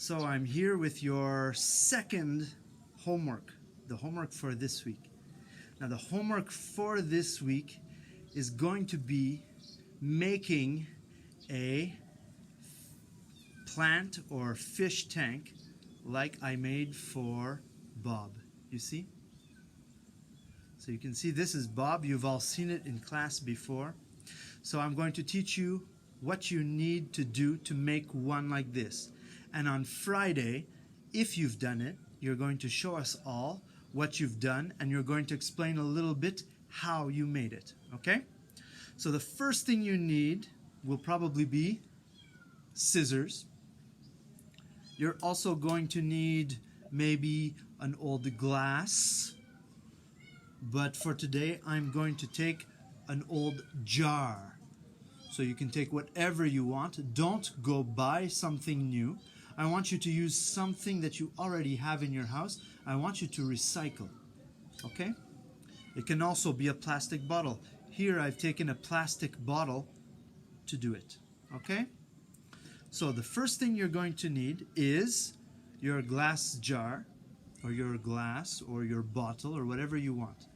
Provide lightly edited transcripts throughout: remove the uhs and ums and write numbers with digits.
So I'm here with your second homework, the homework for this week. Now the homework for this week is going to be making a plant or fish tank like I made for Bob. You see? So you can see this is Bob. You've all seen it in class before. So I'm going to teach you what you need to do to make one like this. And on Friday, if you've done it, you're going to show us all what you've done, and you're going to explain a little bit how you made it, okay? So the first thing you need will probably be scissors. You're also going to need maybe an old glass, but for today I'm going to take an old jar. So you can take whatever you want. Don't go buy something new. I want you to use something that you already have in your house. I want you to recycle, okay? It can also be a plastic bottle. Here I've taken a plastic bottle to do it, okay? So the first thing you're going to need is your glass jar, or your glass, or your bottle, or whatever you want.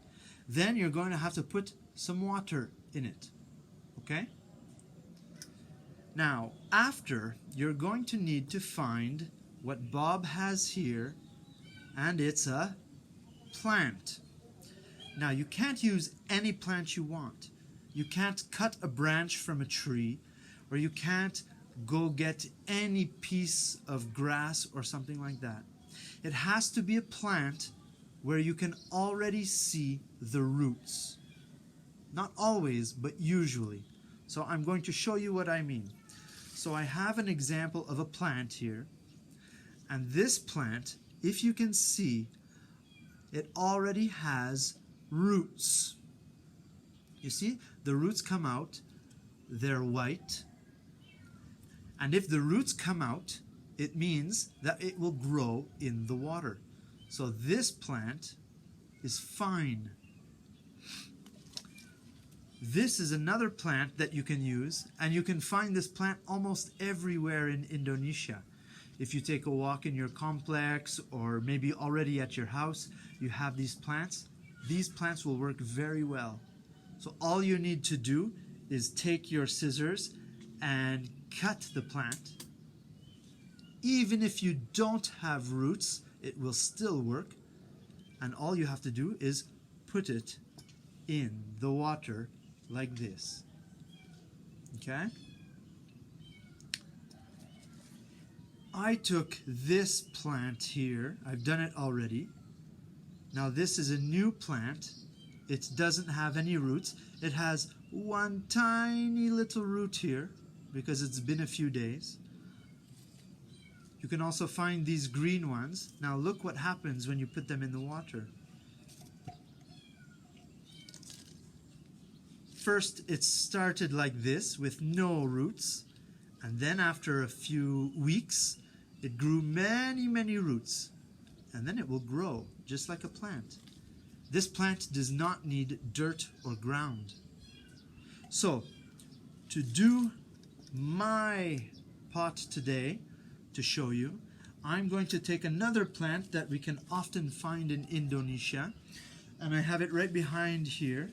Then you're going to have to put some water in it, okay? Now, after, you're going to need to find what Bob has here, and it's a plant. Now, you can't use any plant you want. You can't cut a branch from a tree, or you can't go get any piece of grass or something like that. It has to be a plant where you can already see the roots. Not always, but usually. So I'm going to show you what I mean. So I have an example of a plant here, and this plant, if you can see, it already has roots. You see, the roots come out, they're white, and if the roots come out, it means that it will grow in the water. So this plant is fine. This is another plant that you can use, and you can find this plant almost everywhere in Indonesia. If you take a walk in your complex, or maybe already at your house, you have these plants. These plants will work very well. So all you need to do is take your scissors and cut the plant. Even if you don't have roots, it will still work. And all you have to do is put it in the water like this. Okay? I took this plant here. I've done it already. Now this is a new plant. It doesn't have any roots. It has one tiny little root here because it's been a few days. You can also find these green ones. Now look what happens when you put them in the water. First it started like this with no roots, and then after a few weeks it grew many roots, and then it will grow just like a plant. This plant does not need dirt or ground. So to do my pot today, to show you, I'm going to take another plant that we can often find in Indonesia, and I have it right behind here.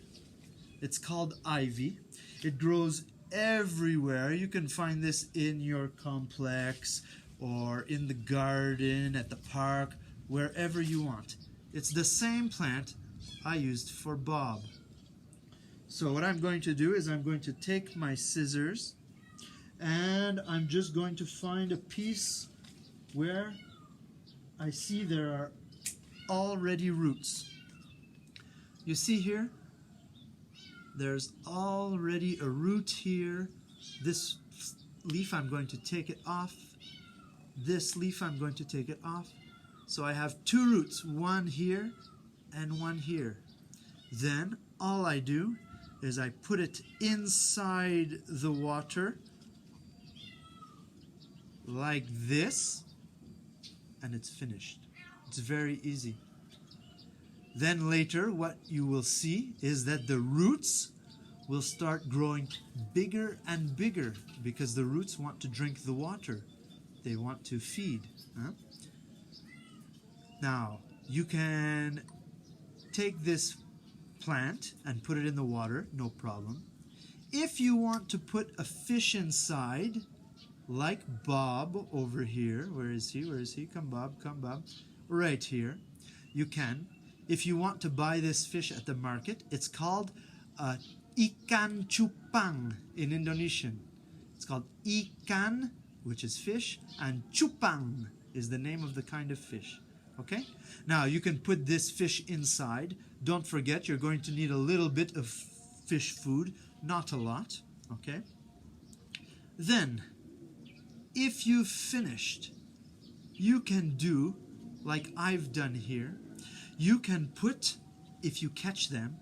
It's called ivy. It grows everywhere. You can find this in your complex or in the garden, at the park, wherever you want. It's the same plant I used for Bob. So what I'm going to do is I'm going to take my scissors, and I'm just going to find a piece where I see there are already roots. You see here? There's already a root here. This leaf, I'm going to take it off. This leaf, I'm going to take it off. So I have two roots, one here and one here. Then all I do is I put it inside the water like this, and it's finished. It's very easy. Then later what you will see is that the roots will start growing bigger and bigger because the roots want to drink the water. they want to feed. Huh? Now, you can take this plant and put it in the water, no problem. If you want to put a fish inside, like Bob over here, where is he? Where is he? Come Bob, come Bob. Right here. You can. If you want to buy this fish at the market, it's called ikan cupang in Indonesian. It's called ikan, which is fish, and cupang is the name of the kind of fish. Okay? Now, you can put this fish inside. Don't forget, you're going to need a little bit of fish food, not a lot. Okay? Then, if you've finished, you can do like I've done here. You can put, if you catch them,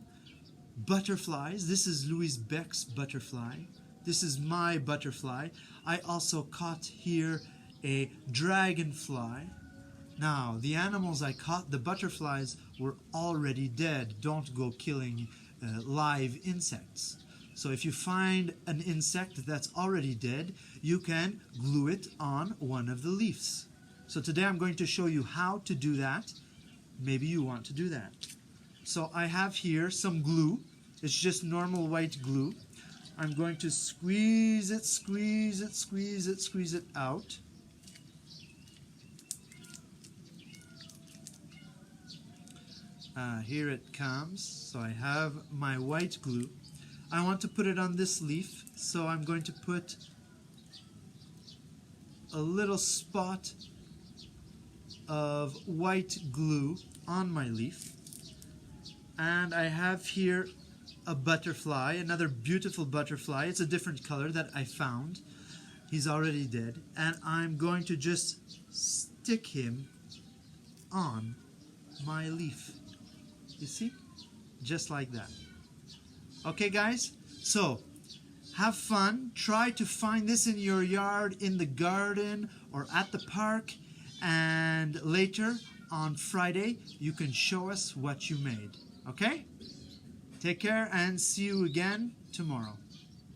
butterflies. This is Louise Beck's butterfly. This is my butterfly. I also caught here a dragonfly. Now, the animals I caught, the butterflies, were already dead. Don't go killing live insects. So if you find an insect that's already dead, you can glue it on one of the leaves. So today I'm going to show you how to do that. Maybe you want to do that. So I have here some glue. It's just normal white glue. I'm going to squeeze it, squeeze it, squeeze it, squeeze it out. Here it comes. So I have my white glue. I want to put it on this leaf, so I'm going to put a little spot of white glue on my leaf. And I have here a butterfly, another beautiful butterfly. It's a different color that I found. He's already dead. And I'm going to just stick him on my leaf. You see? Just like that. Okay, guys? So, have fun. Try to find this in your yard, in the garden, or at the park. And later, on Friday, you can show us what you made. Okay? Take care and see you again tomorrow.